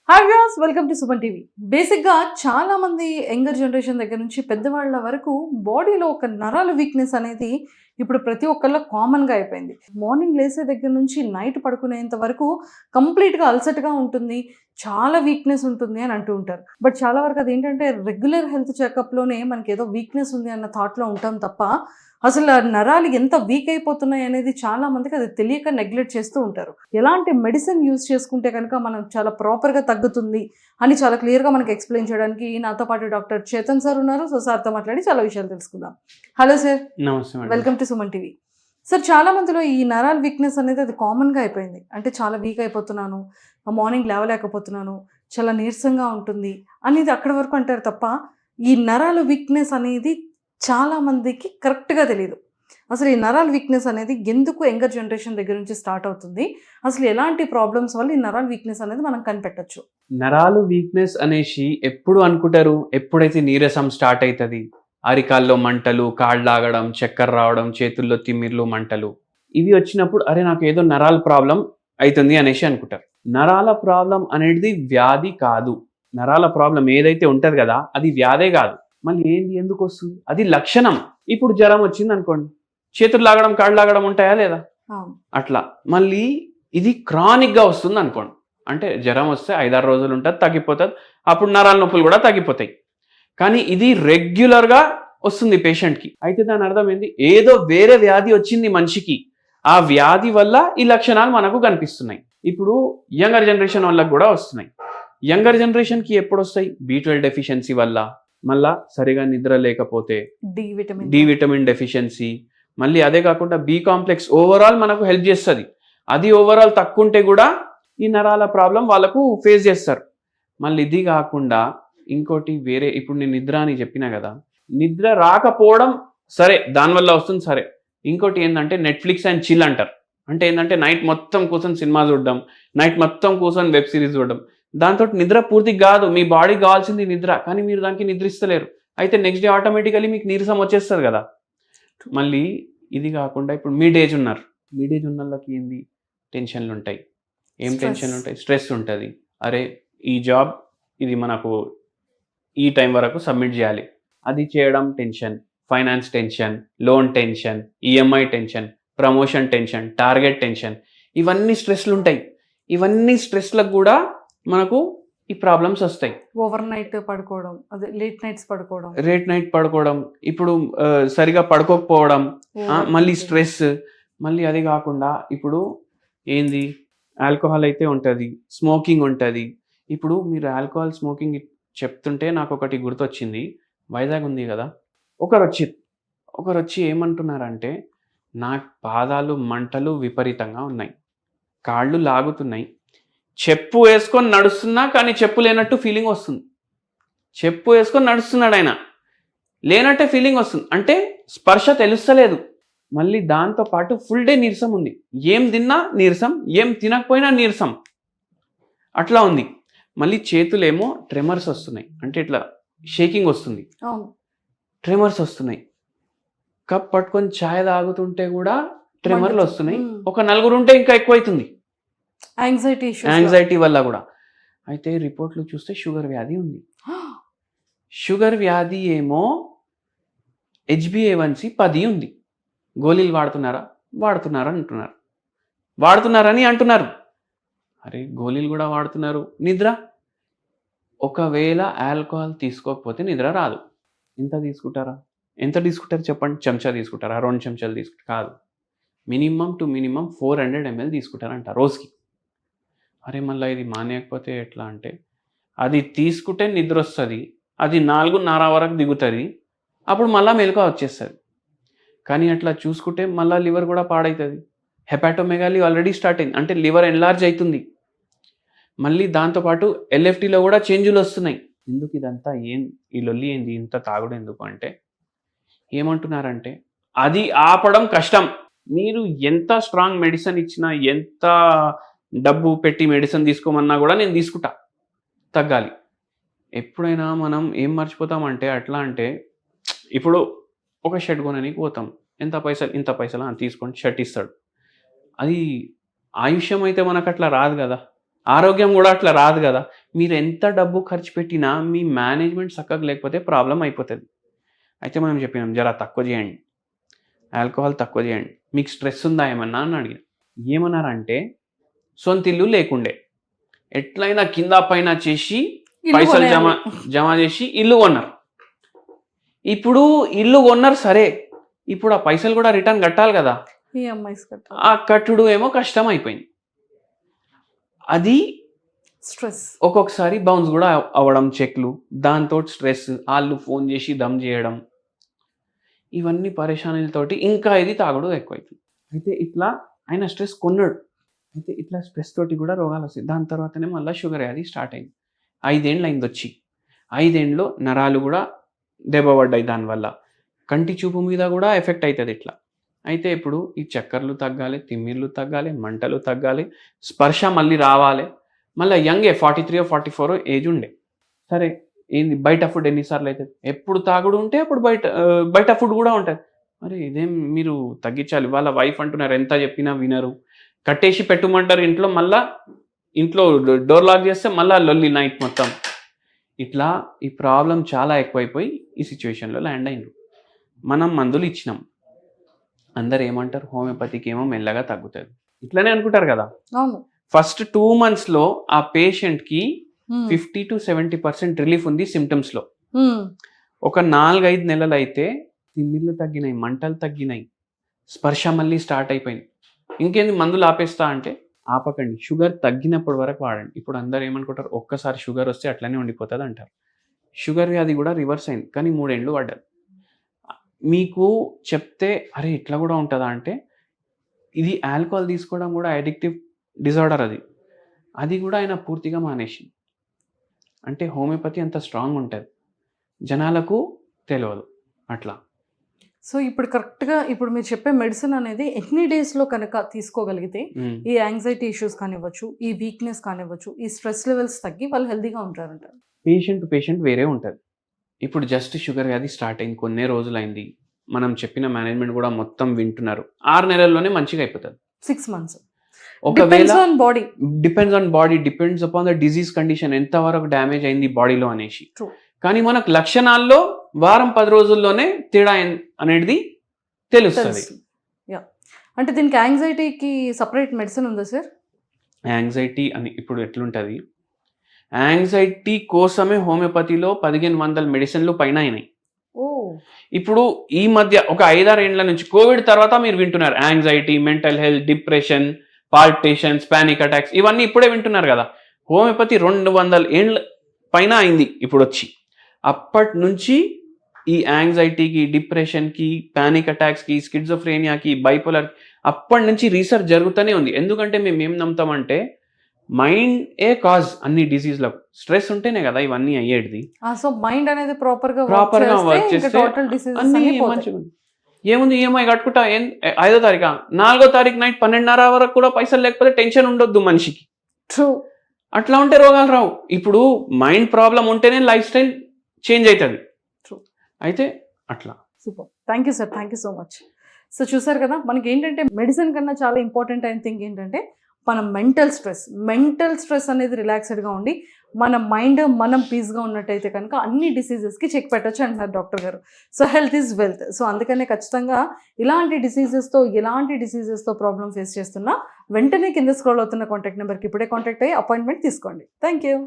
Hi viewers, welcome to Suman TV. బేసిక్‌గా చాలా మంది యంగర్ జనరేషన్ దగ్గర నుంచి పెద్దవాళ్ళ వరకు బాడీలో ఒక నరాల వీక్‌నెస్ అనేది ఇప్పుడు ప్రతి ఒక్కళ్ళకి కామన్‌గా అయిపోయింది. మార్నింగ్ లేసే దగ్గర నుంచి నైట్ పడుకునేంత వరకు కంప్లీట్‌గా అలసటగా ఉంటుంది. చాలా వీక్‌నెస్ ఉంటుంది అని అంటూ ఉంటారు. బట్ చాలా వరకు అదేంటంటే రెగ్యులర్ హెల్త్ చెకప్‌లోనే మనకేదో వీక్‌నెస్ ఉంది అన్న థాట్‌లో ఉంటాం తప్ప అసలు ఆ నరాలు ఎంత వీక్ అయిపోతున్నాయి అనేది చాలా మందికి అది తెలియక నెగ్లెక్ట్ చేస్తూ ఉంటారు. ఎలాంటి మెడిసిన్ యూజ్ చేసుకుంటే కనుక మనం చాలా ప్రాపర్‌గా తగ్గుతుంది అని చాలా క్లియర్‌గా మనకి ఎక్స్‌ప్లెయిన్ చేయడానికి నాతో పాటు డాక్టర్ చేతన్ సార్ ఉన్నారు. సో సార్‌తో మాట్లాడి చాలా విషయాలు తెలుసుకుందాం. Hello sir. నమస్తే madam. Welcome to Suman TV. Sir, చాలా మందిలో ఈ నరాల వీక్‌నెస్ అనేది అది కామన్‌గా అయిపోయింది. అంటే చాలా వీక్ అయిపోతున్నాను, మార్నింగ్ లేవలేకపోతున్నాను, చాలా నీరసంగా ఉంటుంది అనేది అక్కడి వరకు అంటారు తప్ప, ఈ నరాల వీక్‌నెస్ అనేది చాలా మందికి కరెక్ట్‌గా తెలీదు. అసలు ఈ నరాల వీక్‌నెస్ అనేది ఎందుకు యంగర్ జనరేషన్ దగ్గర నుంచి స్టార్ట్ అవుతుంది? అసలు ఎలాంటి ప్రాబ్లమ్స్ వల్ల ఈ నరాల వీక్‌నెస్ అనేది మనం కనిపెట్టొచ్చు? నరాలు వీక్‌నెస్ అనేసి ఎప్పుడు అనుకుంటారు? ఎప్పుడైతే నీరసం స్టార్ట్ అయితది. అరికాల్లో మంటలు, కాళ్ళు లాగడం, చక్కర రావడం, చేతుల్లో తిమ్మిర్లు, మంటలు. ఇవి వచ్చినప్పుడు అరే నాకేదో నరాల ప్రాబ్లం అయితుంది అనేసి అనుకుంటారు. నరాల ప్రాబ్లం అనేది వ్యాధి కాదు. నరాల ప్రాబ్లం ఏదైతే ఉంటది కదా! అది వ్యాధే కాదు. మళ్ళీ ఏంది ఎందుకొస్తుంది? అది లక్షణం. ఇప్పుడు జ్వరం వచ్చిందనుకోండి. చేతులు లాగడం, కాళ్ళు లాగడం ఉంటాయా లేదా? అవును. అట్లా. మళ్ళీ ఇది క్రానిక్‌గా వస్తుందనుకోండి. అంటే జ్వరం వస్తే 5, 6 రోజులు ఉంటది, తగ్గిపోతది. అప్పుడు నరాల నొప్పులు కూడా తగ్గిపోతాయి. కానీ ఇది రెగ్యులర్‌గా వస్తుంది పేషెంట్‌కి. అయితే దాని అర్థం ఏంది? ఏదో వేరే వ్యాధి వచ్చింది మనిషికి. ఆ వ్యాధి వల్ల ఈ లక్షణాలు మనకు కనిపిస్తున్నాయి. ఇప్పుడు యంగర్ జనరేషన్ వాళ్ళకి కూడా వస్తున్నాయి. యంగర్ జనరేషన్‌కి ఎప్పుడొస్తాయి? బి12 డెఫిషియన్సీ వల్ల, మళ్ళా సరిగా నిద్ర లేకపోతే, డి విటమిన్ డెఫిషియన్సీ, మళ్ళీ అదే కాకుండా బి కాంప్లెక్స్ ఓవరాల్ మనకు హెల్ప్ చేస్తది. అది ఓవరాల్ తక్కువుంటే కూడా ఈ నరాల ప్రాబ్లం వాళ్ళకు ఫేస్ చేస్తారు. మళ్ళీ ఇది కాకుండా ఇంకోటి వేరే ఇప్పుడు నేను నిద్ర అని చెప్పినా కదా! నిద్ర రాకపోవడం సరే దానివల్ల వస్తుంది సరే. ఇంకోటి ఏందంటే నెట్‌ఫ్లిక్స్ అండ్ చిల్ అంటారు. అంటే ఏందంటే నైట్ మొత్తం కూర్చొని సినిమా చూడడం, నైట్ మొత్తం కూర్చొని వెబ్ సీరీస్ చూడడం. దాంతోటి నిద్ర పూర్తిగా కాదు. మీ బాడీకి కావాల్సింది నిద్ర. కానీ మీరు దానికి నిద్రిస్తలేరు. అయితే నెక్స్ట్ డే ఆటోమేటికల్లీ మీకు నీరసం వచ్చేస్తది కదా! మళ్ళీ ఇది కాకుండా ఇప్పుడు మిడ్ ఏజ్ ఉన్నారు. మిడ్ ఏజ్ ఉన్నోళ్ళకి ఏంది? టెన్షన్‌లుంటాయి. ఏం స్ట్రెస్. టెన్షన్‌లుంటాయి? స్ట్రెస్ ఉంటది. అరే! ఈ జాబ్ ఇది మనకు ఈ టైం వరకు సబ్మిట్ జేయాలి. అది చేయడం tension, finance tension, loan tension, EMI tension, promotion tension, target tension ఇవన్నీ స్ట్రెస్‌లుంటాయి. ఇవన్నీ స్ట్రెస్‌లకు గూడా మనకు ఈ ప్రాబ్లమ్స్ ఒస్తాయి. ఓవర్ నైట్ పడుకోవడం, అదే లేట్ నైట్స్ పడుకోవడం. లేట్ నైట్ పడుకోవడం, ఇప్పుడు సరిగ్గా పడుకోకపోవడం, ఓవర్ మళ్ళీ థింకింగ్. స్ట్రెస్, మళ్ళీ అది గాకుండా ఇప్పుడు ఏంది ఆల్కహాల్ అయితే ఉంటది, స్మోకింగ్ ఉంటది. ఇప్పుడు మీరు ఆల్కహాల్, స్మోకింగ్ చెప్తుంటే నాకొకటి గుర్తొచ్చింది. వైజాగ్ ఉంది గదా! ఒకరొచ్చి ఒకరొచ్చి ఏమంటున్నారంటే, "నా పాదాలు మంటలు విపరీతంగా ఉన్నాయి. కాళ్ళు లాగుతున్నాయి. చెప్పు యేసుకొని నడుస్తున్నా కానీ చెప్పు లేనట్టు ఫీలింగొస్తుంది." చెప్పు యేసుకొని నడుస్తున్నాడాయన. లేనట్టే ఫీలింగొస్తుంది. అంటే స్పర్శ తెలుస్తలేదు. మళ్ళీ దాంతో పాటు ఫుల్ డే నీరసం ఉంది. ఏం తిన్నా నీరసం, ఏం తినకపోయినా నీరసం. అట్లా ఉంది. మళ్ళీ చేతులేమో ట్రెమర్స్ ఒస్తున్నాయి. అంటే ఇట్లా షేకింగ్ ఒస్తుంది. అవును. ట్రెమర్స్ ఒస్తున్నాయి. కప్ పట్టుకొని చాయ్ తాగుతుంటే గూడా ట్రెమర్‌లొస్తున్నాయి. హ్మ్. ఒక నలుగురుంటే ఇంకా ఎక్కువైతుంది. Anxiety issues. యాంగ్జైటీ వల్ల గూడా. అయితే రిపోర్ట్‌లు చూస్తే షుగర్ వ్యాధి ఉంది. షుగర్ వ్యాధి ఏమో హెచ్‌బీఏవన్సీ 10 ఉంది. గోళీలు వాడుతున్నారా? వాడుతున్నారంటున్నారు. వాడుతున్నారని అంటున్నారు. అరే! గోళీలు గూడా వాడుతున్నారు. నిద్ర? ఒకవేళ ఆల్కహాల్ తీసుకోకపోతే నిద్ర రాదు. ఎంత తీసుకుంటారా? ఎంత తీసుకుంటారు చెప్పండి? చెంచా తీసుకుంటారా? 2 చెంచాలు కాదు. మినిమమ్ టు మినిమమ్ 400 ఎంఎల్ తీసుకుంటారంట రోజుకి. అరే! మళ్ళా ఇది మానేయకపోతే ఎట్లా అంటే, అది తీసుకుంటే నిద్రొస్తది. అది 4:30 వరకు దిగుతది. అప్పుడు మళ్ళా మెలుకువ వచ్చేస్తది. కానీ అట్లా చూసుకుంటే మళ్ళా లివర్ గూడా పాడైతది. హెపాటోమెగాలీ ఆల్రెడీ స్టార్ట్ అయింది. అంటే లివర్ ఎన్‌లార్జ్ అయితుంది. మళ్ళీ దాంతో పాటు ఎల్ఎఫ్‌టిలో గూడా చేంజులొస్తున్నాయి. ఎందుకు ఇదంతా ఈ లొల్లి ఏంది? ఇంత తాగుడెందుకు అంటే, ఏమంటున్నారంటే, అది ఆపడం కష్టం. మీరు ఎంత స్ట్రాంగ్ మెడిసిన్ ఇచ్చినా, ఎంత డబ్బు పెట్టి మెడిసిన్ తీసుకోమన్నా గూడా నేను తీసుకుంటా. తగ్గాలి. ఎప్పుడైనా మనం ఏం మర్చిపోతామంటే అట్లా అంటే, ఇప్పుడు ఒక షర్ట్ కొననీకి పోతాం. ఎంత పైసలు? ఇంత పైసలా? తీసుకోండి షర్ట్ ఇస్తాడు. అది ఆయుష్యం అయితే మనకట్లా రాదు గదా! ఆరోగ్యం కూడా అట్లా రాదు కదా. మీరు ఎంత డబ్బు ఖర్చు పెట్టినా మీ మేనేజ్మెంట్ చక్కగా లేకపోతే ప్రాబ్లం అయిపోతుంది. అయితే మనం చెప్పినాం జర తక్కువ చేయండి, ఆల్కహాల్ తక్కువ చేయండి, మీకు స్ట్రెస్ ఉందా ఏమన్నా అని అడిగాను. ఏమన్నారంటే సొంత ఇల్లు లేకుండే, ఎట్లయినా కింద పైన చేసి ఇల్లు పైసలు జమ కొనేయాలి. జమ చేసి ఇల్లు కొన్నారు. ఇప్పుడు ఇల్లు కొన్నారు సరే, ఇప్పుడు ఆ పైసలు కూడా రిటర్న్ కట్టాలి కదా. ఈఎంఐస్ కట్టాలి. ఆ కట్టుడు ఏమో కష్టం అయిపోయింది. అది స్ట్రెస్. ఒక్కొక్కసారి బౌన్స్ కూడా అవ్వడం చెక్లు, దాంతో స్ట్రెస్, వాళ్ళు ఫోన్ చేసి దమ్ చేయడం, ఇవన్నీ పరేషానీలతోటి ఇంకా ఇది తాగుడు ఎక్కువైతుంది. అయితే ఇట్లా ఆయన స్ట్రెస్ కొన్నాడు. అయితే ఇట్లా స్ట్రెస్ తోటి కూడా రోగాలు వస్తాయి. దాని తర్వాతనే మళ్ళీ షుగర్ అది స్టార్ట్ అయింది. 5 ఏళ్ళు అయింది వచ్చి. 5 ఏళ్ళలో నరాలు కూడా దెబ్బపడ్డాయి దానివల్ల. కంటి చూపు మీద కూడా ఎఫెక్ట్ అవుతుంది ఇట్లా. అయితే ఇప్పుడు ఈ చక్కర్లు తగ్గాలి, తిమ్మిర్లు తగ్గాలి, మంటలు తగ్గాలి, స్పర్శ మళ్ళీ రావాలి. మళ్ళీ యంగే 43 or 44 ఏజ్ ఉండే. సరే ఏంది బయట ఫుడ్ ఎన్నిసార్లు అవుతుంది, ఎప్పుడు తాగుడు ఉంటే అప్పుడు బయట ఫుడ్ కూడా ఉంటుంది. మరి ఇదేం మీరు తగ్గించాలి. వాళ్ళ వైఫ్ అంటున్నారు ఎంత చెప్పినా వినరు, కట్టేసి పెట్టుమంటారు ఇంట్లో, మళ్ళా ఇంట్లో డోర్ లాక్ చేస్తే మళ్ళీ లొల్లి నైట్ మొత్తం. ఇట్లా ఈ ప్రాబ్లం చాలా ఎక్కువైపోయి ఈ సిచ్యువేషన్లో ల్యాండ్ అయింది. మనం మందులు ఇచ్చినాం, అందరు ఏమంటారు హోమియోపతికి ఏమో మెల్లగా తగ్గుతుంది ఇట్లనే అనుకుంటారు కదా. అవును. ఫస్ట్ 2 monthsలో ఆ పేషెంట్కి 50 to 70% రిలీఫ్ ఉంది సిమ్టమ్స్లో. ఒక 4-5 నెలలు అయితే తిమ్మిర్లు తగ్గినాయి, మంటలు తగ్గినాయి, స్పర్శ మళ్ళీ స్టార్ట్ అయిపోయింది. ఇంకేంది మందులు ఆపేస్తా అంటే ఆపకండి, షుగర్ తగ్గినప్పటి వరకు వాడండి. ఇప్పుడు అందరు ఏమనుకుంటారు ఒక్కసారి షుగర్ వస్తే అట్లనే ఉండిపోతుంది అంటారు. షుగర్ వ్యాధి కూడా రివర్స్ అయింది, కానీ 3 ఏళ్ళు పడ్డది. మీకు చెప్తే అరే ఇట్లా కూడా ఉంటుందా అంటే, ఇది ఆల్కహాల్ తీసుకోవడం కూడా అడిక్టివ్ డిజార్డర్, అది కూడా ఆయన పూర్తిగా మానేసింది. అంటే హోమియోపతి అంత స్ట్రాంగ్ ఉంటుంది, జనాలకు తెలియదు అట్లా. సో ఇప్పుడు కరెక్ట్గా ఇప్పుడు మీరు చెప్పే మెడిసిన్ అనేది ఎన్ని డేస్లో కనుక తీసుకోగలిగితే ఈ యాంగ్జైటీ ఇష్యూస్ కానివ్వచ్చు, ఈ వీక్నెస్ కానివ్వచ్చు, ఈ స్ట్రెస్ లెవెల్స్ తగ్గి వాళ్ళు హెల్తీగా ఉంటారంటారు. పేషెంట్ టు పేషెంట్ వేరే ఉంటుంది. ఇప్పుడు జస్ట్ షుగర్ వ్యాధి స్టార్ట్ అయింది, కొన్నే రోజులైంది, మనం చెప్పిన మేనేజ్మెంట్ కూడా మొత్తం వింటున్నారు, 6 నెలల్లోనే మంచిగా అయిపోతుంది. 6 months. ఒకవేళ body depends on body, depends upon the disease condition, ఎంతవరకు డ్యామేజ్ అయింది బాడీలో అనేసి. True. కానీ మనకు లక్షణాల్లో వారం 10 రోజుల్లోనే తేడా అనేది తెలుస్తుంది. యా, అంటే దీనికి యాంగ్జైటీకి సపరేట్ మెడిసిన్ ఉందా సార్? యాంగ్జైటీ అని ఇప్పుడు ఎట్లుంటుంది, యాంగ్జైటీ కోసమే హోమియోపతిలో 1500 మెడిసిన్లు పైన అయినాయి. ఓ, ఇప్పుడు ఈ మధ్య ఒక 5-6 ఏళ్ల నుంచి కోవిడ్ తర్వాత మీరు వింటున్నారు anxiety, mental health, depression, palpitations, panic attacks, ఇవన్నీ ఇప్పుడే వింటున్నారు కదా. హోమియోపతి 200 ఏళ్ళ పైన అయింది ఇప్పుడు వచ్చి. అప్పటి నుంచి ఈ యాంగ్జైటీకి, డిప్రెషన్కి, పానిక్ అటాక్స్కి, స్కిజోఫ్రేనియాకి, బైపోలర్, అప్పటి నుంచి రీసెర్చ్ జరుగుతూనే ఉంది. ఎందుకంటే మేము ఏం నమ్ముతామంటే మైండ్ ఏ కాజ్ అన్ని డిసీజ్లకు, స్ట్రెస్ ఉంటేనే కదా ఇవన్నీ అయ్యేది. సో మైండ్ అనేది ప్రాపర్గా వర్క్ చేస్తే టోటల్ డిసీజెస్ అన్ని అన్ని పోతాయి. మంచిగా ఉంది. ఏముంది ఈఎంఐ కట్టుకుంటా 5వ తారీఖు 4వ తారీఖు నైట్ 12:30 వరకు కూడా పైసలు లేకపోతే టెన్షన్ ఉండొద్దు మనిషికి. ట్రూ. అట్లా ఉంటే రోగాలు రావు. ఇప్పుడు మైండ్ ప్రాబ్లం ఉంటేనే లైఫ్ స్టైల్ చేంజ్ అవుతుంది. True. అయితే అట్లా. Super, thank you sir, thank you so much. So చూసారు కదా, మనకి ఏంటంటే మెడిసిన్ కన్నా చాలా ఇంపార్టెంట్ అయిన థింగ్ ఏంటంటే మన మెంటల్ స్ట్రెస్ అనేది రిలాక్స్డ్గా ఉండి మన మైండ్ మనం పీస్గా ఉన్నట్టయితే కనుక అన్ని డిసీజెస్కి చెక్ పెట్టచ్చు అంటున్నారు డాక్టర్ గారు. So health is wealth. So అందుకనే ఖచ్చితంగా ఎలాంటి డిసీజెస్తో ప్రాబ్లమ్ ఫేస్ చేస్తున్నా వెంటనే కింద స్క్రోల్ అవుతున్న కాంటాక్ట్ నెంబర్కి ఇప్పుడే కాంటాక్ట్ అయ్యి అపాయింట్మెంట్ తీసుకోండి. Thank you.